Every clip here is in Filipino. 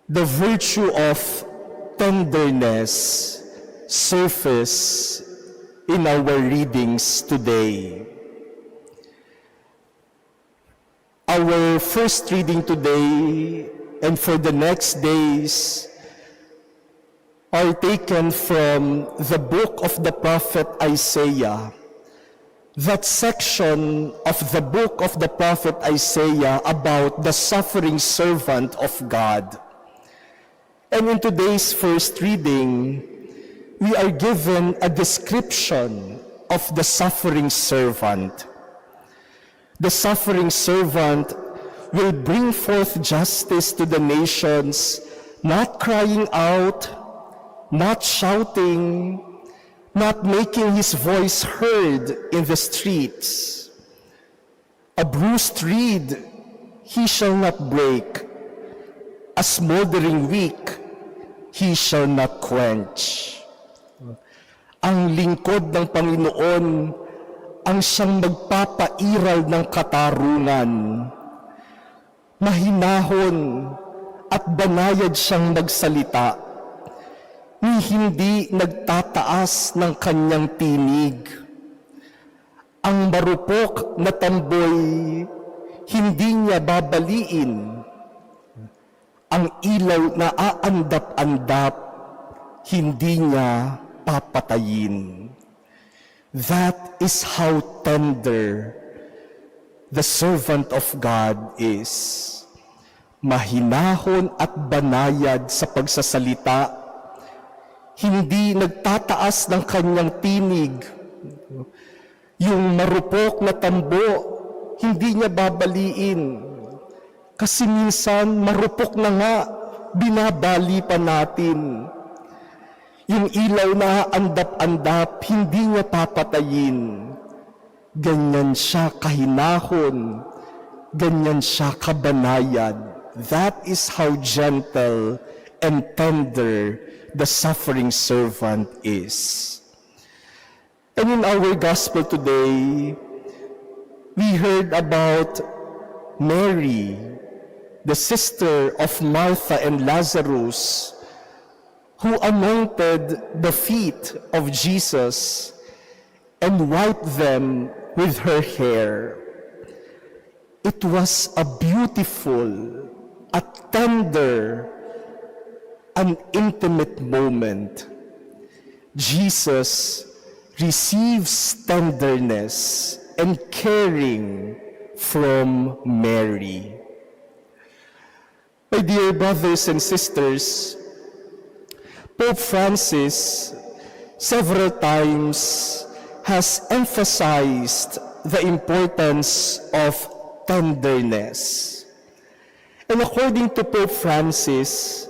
the virtue of tenderness surface in our readings today. Our first reading today and for the next days are taken from the book of the prophet Isaiah, that section of the book of the prophet Isaiah about the suffering servant of God. And in today's first reading, we are given a description of the suffering servant. The suffering servant will bring forth justice to the nations, not crying out, not shouting, not making his voice heard in the streets. A bruised reed he shall not break, a smoldering wick he shall not quench. Ang lingkod ng Panginoon ang siyang magpapairal ng katarungan. Mahinahon at banayad siyang magsalita, ni hindi nagtataas ng kanyang tinig. Ang marupok na tamboy, hindi niya babaliin. Ang ilaw na aandap-andap, hindi niya papatayin. That is how tender the servant of God is. Mahinahon at banayad sa pagsasalita, hindi nagtataas ng kanyang tinig. Yung marupok na tambo, hindi niya babaliin. Kasi minsan, marupok na nga, binabali pa natin. Yung ilaw na andap-andap, hindi niya papatayin. Ganyan siya kahinahon, ganyan siya kabanayad. That is how gentle and tender the suffering servant is. And in our gospel today, we heard about Mary, the sister of Martha and Lazarus, who anointed the feet of Jesus and wiped them with her hair. It was a beautiful, a tender, an intimate moment. Jesus receives tenderness and caring from Mary. My dear brothers and sisters, Pope Francis several times has emphasized the importance of tenderness. And according to Pope Francis,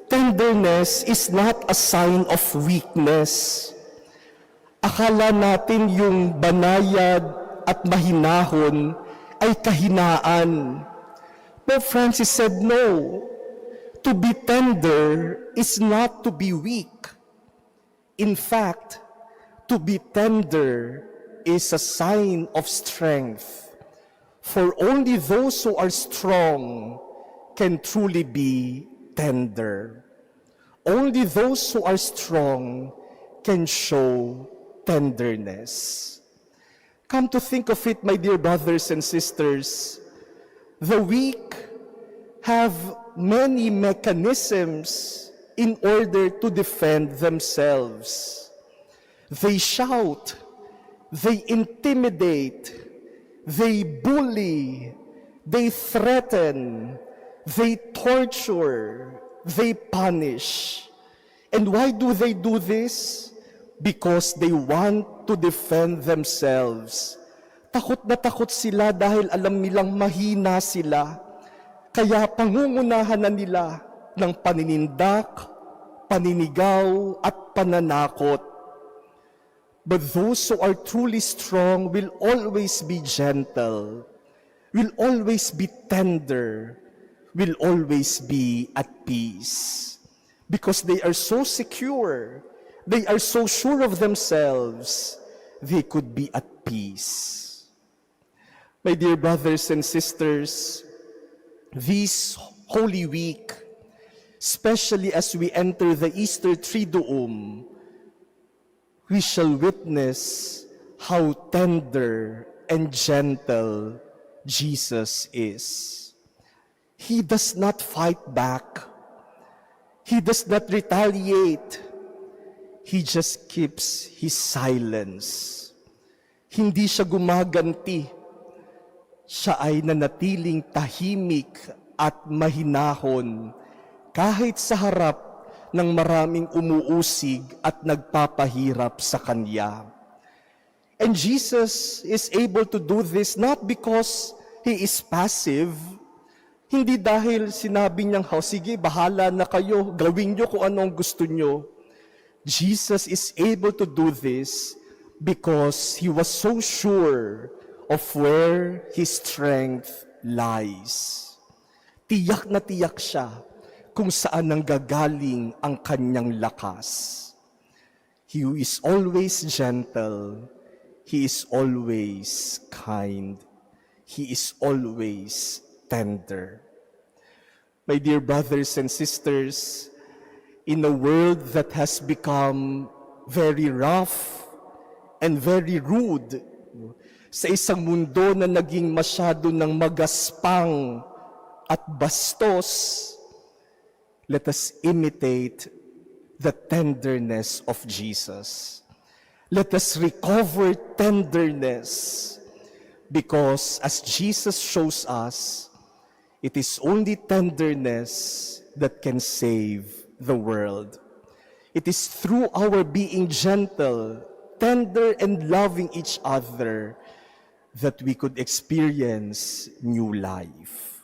tenderness is not a sign of weakness. Akala natin yung banayad at mahinahon ay kahinaan. Pope Francis said, no. To be tender is not to be weak. In fact, to be tender is a sign of strength. For only those who are strong can truly be tender. Only those who are strong can show tenderness. Come to think of it, my dear brothers and sisters, the weak have many mechanisms in order to defend themselves. They shout, they intimidate, they bully, they threaten, they torture, they punish. And why do they do this? Because they want to defend themselves. Takot na takot sila dahil alam nilang mahina sila. Kaya pangungunahan na nila ng paninindak, paninigaw, at pananakot. But those who are truly strong will always be gentle, will always be tender, will always be at peace. Because they are so secure, they are so sure of themselves, they could be at peace. My dear brothers and sisters, this Holy Week, especially as we enter the Easter Triduum, we shall witness how tender and gentle Jesus is. He does not fight back. He does not retaliate. He just keeps his silence. Hindi siya gumaganti. Siya ay nanatiling tahimik at mahinahon kahit sa harap ng maraming umuusig at nagpapahirap sa Kanya. And Jesus is able to do this not because He is passive, hindi dahil sinabi niyang, sige, bahala na kayo, gawin niyo kung anong gusto niyo. Jesus is able to do this because He was so sure of where His strength lies. Tiyak na tiyak siya kung saan nanggagaling ang kanyang lakas. He is always gentle. He is always kind. He is always tender. My dear brothers and sisters, in a world that has become very rough and very rude, sa isang mundo na naging masyado ng magaspang at bastos, let us imitate the tenderness of Jesus. Let us recover tenderness because as Jesus shows us, it is only tenderness that can save the world. It is through our being gentle, tender, and loving each other that we could experience new life.